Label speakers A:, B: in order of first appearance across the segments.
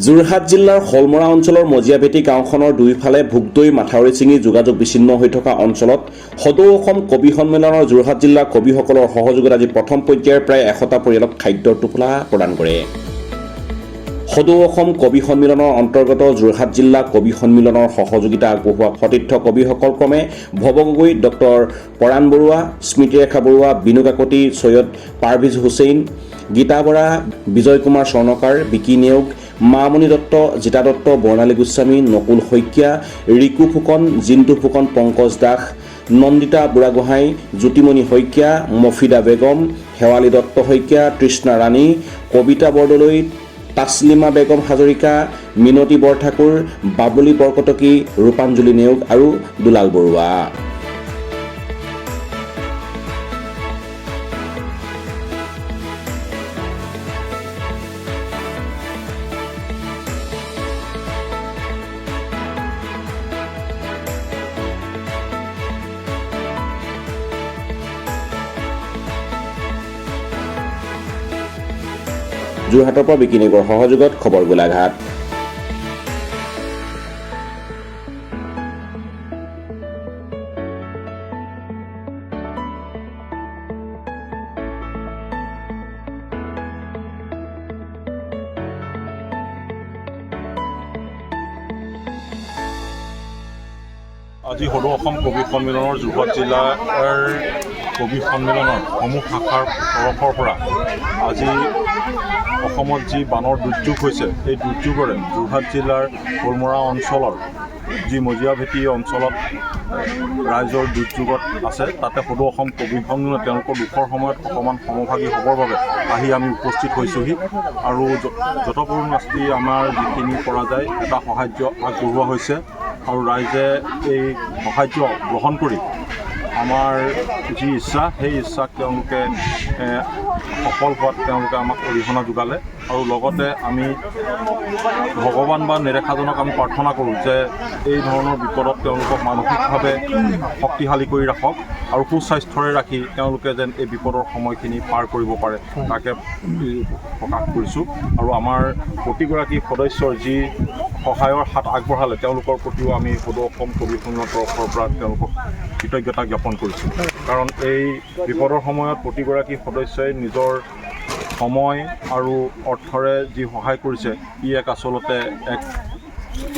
A: যোৰহাট জিলাৰ শলমৰা অঞ্চলৰ মজিয়াভেটি গাঁওখনৰ দুইফালে ভোগদৈ মাথাউৰি ছিঙি যোগাযোগ বিচ্ছিন্ন হৈ থকা অঞ্চলত সদৌ অসম কবি সন্মিলনৰ যোৰহাট জিলাৰ কবিসকলৰ সহযোগত আজি প্ৰথম পৰ্যায়ৰ প্ৰায় 100টা পৰিয়ালক খাদ্যৰ টোপোলা প্ৰদান কৰে। সদৌ অসম কবি সন্মিলনৰ অন্তৰ্গত যোৰহাট জিলা কবি সন্মিলনৰ সহযোগিতা আগবঢ়োৱা সতীৰ্থ কবিসকল ক্ৰমে ভৱ গগৈ, ডক্টৰ পৰাণ বৰুৱা, স্মৃতিৰেখা বৰুৱা, বিনু কাকতি, সৈয়দ পাৰভেজ হুছেইন, গীতা বৰা, বিজয় কুমাৰ স্বৰ্ণকাৰ, বিকি নেওগ, মামণি দত্ত, জিতা দত্ত, বৰ্ণালী গোস্বামী, নকুল শইকীয়া, ৰিকু ফুকন, জিন্তু ফুকন, পংকজ দাস, নন্দিতা বুঢ়াগোহাঁই, জ্যোতিমণি শইকীয়া, মফিদা বেগম, শেৱালী দত্ত শইকীয়া, তৃষ্ণা ৰাণী, কবিতা বৰদলৈ, তাছলিমা বেগম হাজৰিকা, মিনতী বৰঠাকুৰ, বাবুলী বৰকটকী, ৰূপাঞ্জলি নেওগ আৰু দুলাল বৰুৱা। যোৰহাটৰ পৰা বিকি নেওগৰ সহযোগত খবৰ গোলাঘাট।
B: আজি সদৌ অসম কবি সন্মিলনৰ যোৰহাট জিলাৰ কবি সন্মিলনৰ সমূহ শাখাৰ তৰফৰ পৰা আজি অসমত যি বানৰ দুৰ্যোগ হৈছে, এই দুৰ্যোগৰে যোৰহাট জিলাৰ শলমৰা অঞ্চলৰ যি মজিয়াভেটি অঞ্চলত ৰাইজৰ দুৰ্যোগত আছে, তাতে সদৌ অসম কবি সন্মিলনে তেওঁলোকৰ দুখৰ সময়ত অকণমান সমভাগী হ'বৰ বাবে আহি আমি উপস্থিত হৈছোঁহি আৰু যতপৰিমাণে আমাৰ যিখিনি পৰা যায় এটা সাহায্য আগবঢ়োৱা হৈছে আৰু ৰাইজে এই সাহায্য গ্ৰহণ কৰি আমাৰ যি ইচ্ছা, সেই ইচ্ছাক তেওঁলোকে সফল হোৱাত তেওঁলোকে আমাক অৰিহণা যোগালে আৰু লগতে আমি ভগৱান বা নেদেখাজনক আমি প্ৰাৰ্থনা কৰোঁ যে এই ধৰণৰ বিপদত তেওঁলোকক মানসিকভাৱে শক্তিশালী কৰি ৰাখক আৰু সুস্বাস্থ্যৰে ৰাখি তেওঁলোকে যেন এই বিপদৰ সময়খিনি পাৰ কৰিব পাৰে, তাকে প্ৰকাশ কৰিছোঁ। আৰু আমাৰ প্ৰতিগৰাকী সদস্যৰ যি সহায়ৰ হাত আগবঢ়ালে তেওঁলোকৰ প্ৰতিও আমি সদৌ অসম কবি সন্মিলনৰ তৰফৰ পৰা তেওঁলোকক কৃতজ্ঞতা জ্ঞাপন কৰিছোঁ। কাৰণ এই বিপদৰ সময়ত প্ৰতিগৰাকী সদস্যই নিজৰ সময় আৰু অৰ্থৰে যি সহায় কৰিছে, ই এক আচলতে এক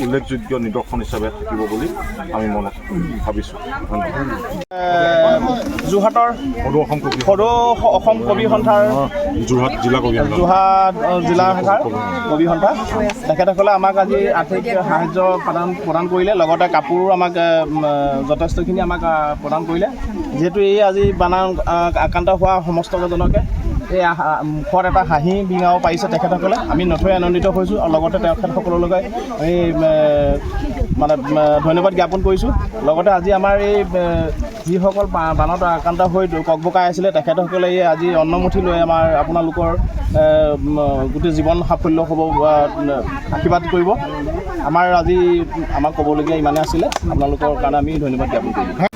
B: উল্লেখযোগ্য নিদৰ্শন হিচাপে থাকিব বুলি আমি মনত ভাবিছোঁ।
C: যোৰহাটৰ সদৌ অসম কবি সন্থাৰ
B: যোৰহাট জিলা
C: শাখাৰ কবি সন্থা তেখেতসকলে আমাক আজি আৰ্থিক সাহায্য প্ৰদান কৰিলে, লগতে কাপোৰ আমাক যথেষ্টখিনি আমাক প্ৰদান কৰিলে। যিহেতু এই আজি বানৰ আক্ৰান্ত হোৱা সমস্তজনকে এই মুখত এটা হাঁহি বিঙাব পাৰিছে তেখেতসকলে, আমি নথৈ আনন্দিত হৈছোঁ আৰু লগতে তেখেতসকললৈ এই মানে ধন্যবাদ জ্ঞাপন কৰিছোঁ। লগতে আজি আমাৰ এই যিসকল বানত আক্ৰান্ত হৈ ককবকাই আছিলে তেখেতসকলে আজি অন্নমুঠি লৈ আপোনালোকৰ গোটেই জীৱন সাফল্য হ'ব আশীৰ্বাদ কৰিব। আমাৰ ক'বলগীয়া ইমানে আছিলে, আপোনালোকৰ কাৰণে আমি ধন্যবাদ জ্ঞাপন কৰিলোঁ।